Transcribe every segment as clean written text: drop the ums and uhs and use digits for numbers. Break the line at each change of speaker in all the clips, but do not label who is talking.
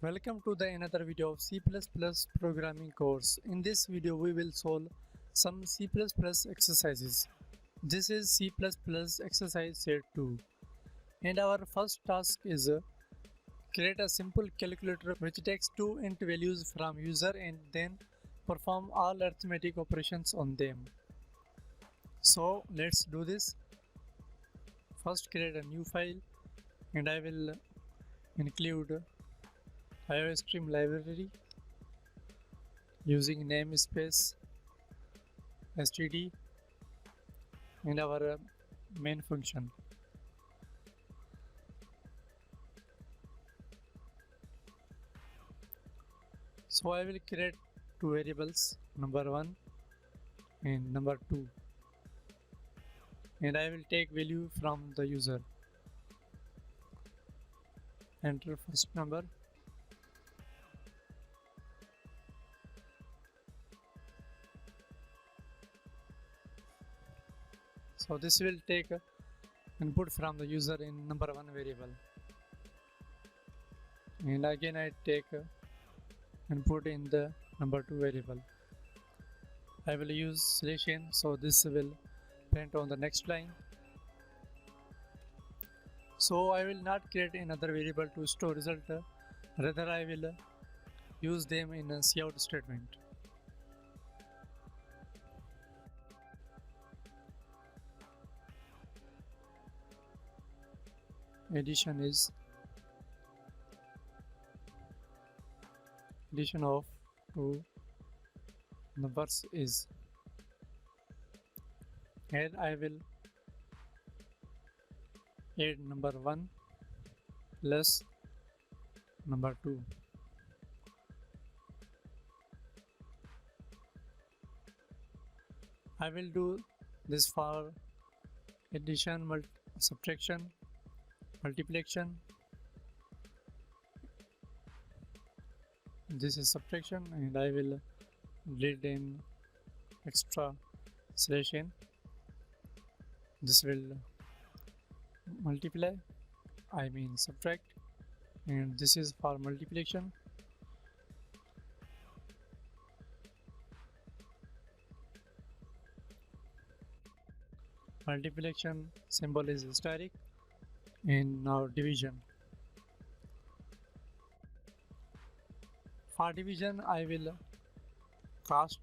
Welcome to the another video of C++ programming course. In this video we will solve some C++ exercises. This is C++ exercise set 2 and our first task is create a simple calculator which takes two int values from user and then perform all arithmetic operations on them. So let's do this. First create a new file and I will include IOStream library using namespace std and our main function. So I will create two variables, number 1 and number 2, and I will take value from the user. Enter first number. So this will take input from the user in number 1 variable, and again I take input in the number 2 variable. I will use /n, so this will print on the next line. So I will not create another variable to store result, rather I will use them in a cout statement. Addition of two numbers is, and I will add number 1 plus number 2. I will do this for addition, subtraction, multiplication. This is subtraction and I will lead in extra /n. This will multiply, I mean subtract, and this is for multiplication. Multiplication symbol is asterisk, and now division. For division I will cast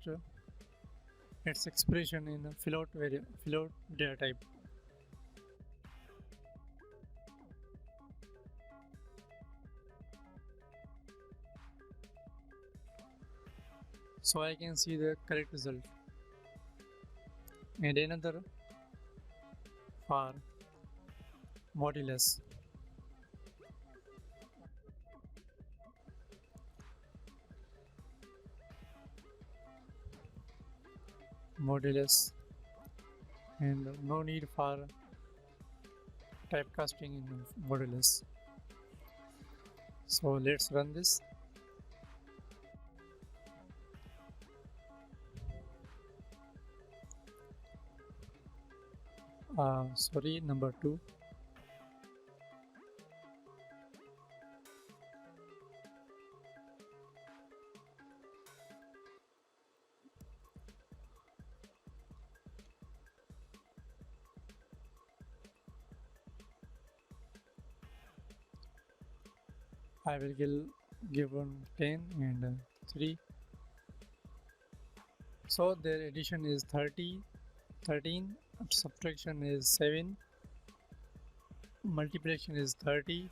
its expression in a float data type. So I can see the correct result. And another for modulus. Modulus, and no need for typecasting in modulus. So let's run this. Sorry, number 2. I will give one 10 and 3. So their addition is 13, subtraction is 7, multiplication is 30,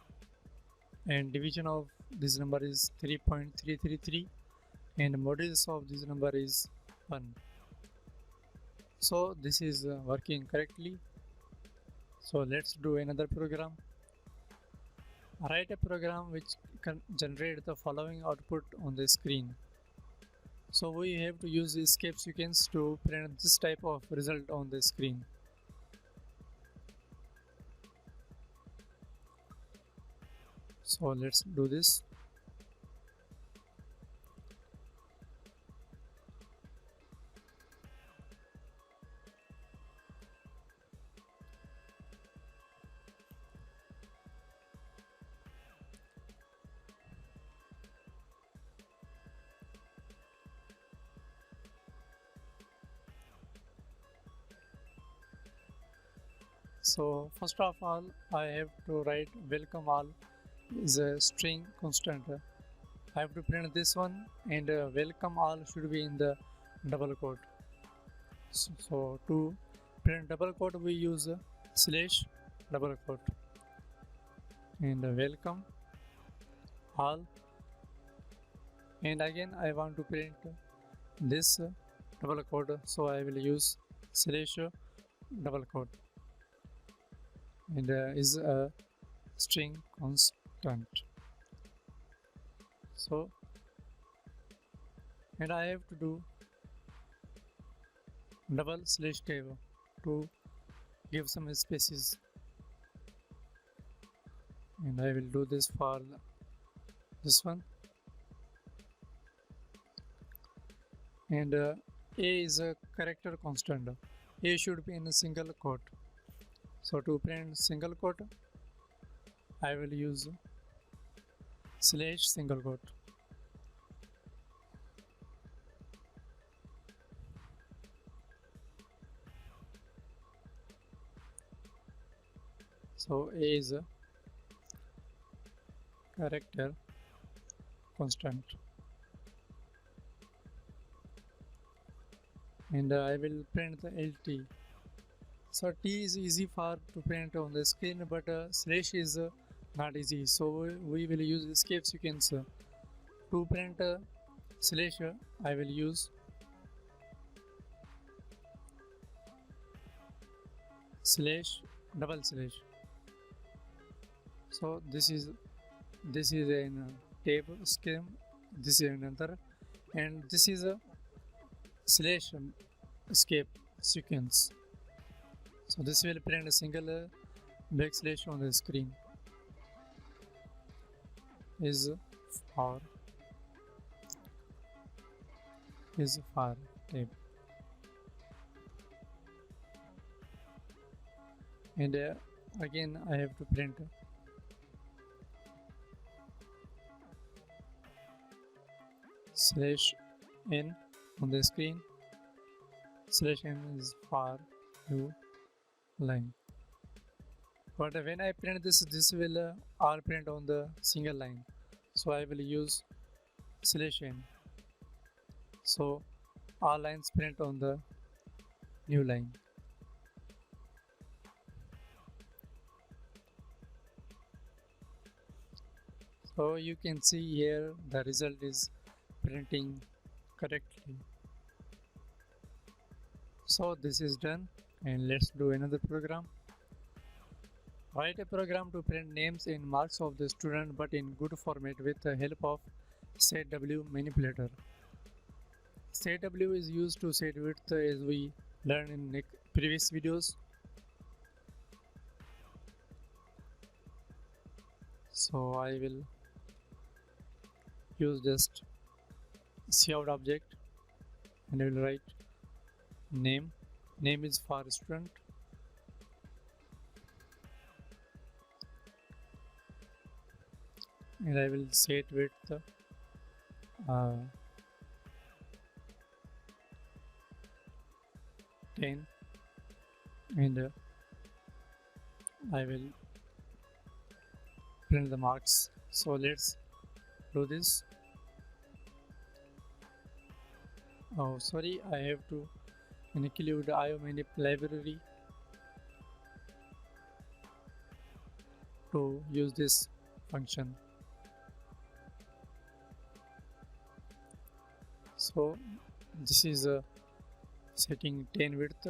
and division of this number is 3.333, and modulus of this number is 1. So this is working correctly. So let's do another program. Write a program which can generate the following output on the screen. So we have to use escape sequence to print this type of result on the screen. So let's do this. So first of all, I have to write welcome all is a string constant. I have to print this one, and welcome all should be in the double quote. So to print double quote, we use slash double quote, and welcome all, and again I want to print this double quote, so I will use slash double quote, and is a string constant. So, and I have to do double slash tab to give some spaces, and I will do this for this one. And a is a character constant. A should be in a single quote. So to print single quote, I will use slash single quote. So a is a character constant, and I will print the LT. So T is easy for to print on the screen, but slash is not easy. So we will use escape sequence to print slash. I will use slash double slash. So this is in table scheme. This is another, and this is a slash escape sequence. So this will print a single backslash on the screen. Is for tab, and again I have to print slash n on the screen. Slash n is for new line. But when I print this will all print on the single line. So I will use slash n. So all lines print on the new line. So you can see here the result is printing correctly. So this is done, and let's do another program. Write a program to print names and marks of the student, but in good format with the help of setW manipulator. setW is used to set width as we learned in previous videos. So I will use just cout object, and I will write name. Name is for student, and I will set width 10, and I will print the marks. So let's do this. Oh, sorry, I have to include IOmanip library to use this function. So this is a setting 10 width.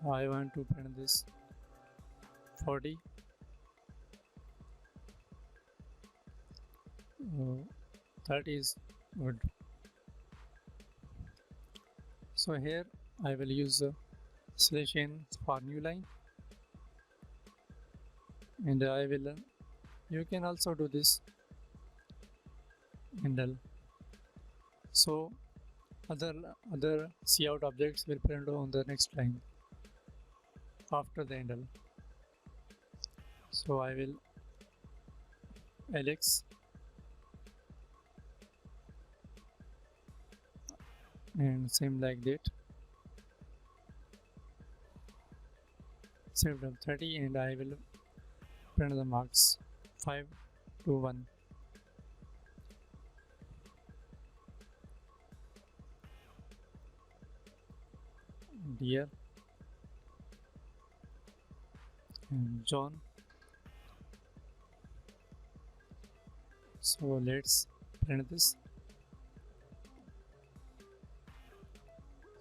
I want to print this 40. That is good. So here I will use slash n for new line, and I will you can also do this handle. So other cout objects will print on the next line after the handle. So I will Alex, and same like that. saved up 30 and I will print the marks 5 to 1. Dear and John. So let's print this.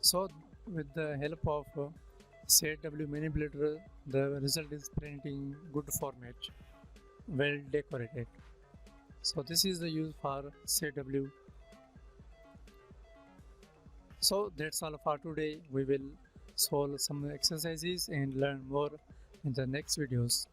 So with the help of setW manipulator, the result is printing good format, well decorated. So this is the use for setW. So that's all for today. We will solve some exercises and learn more in the next videos.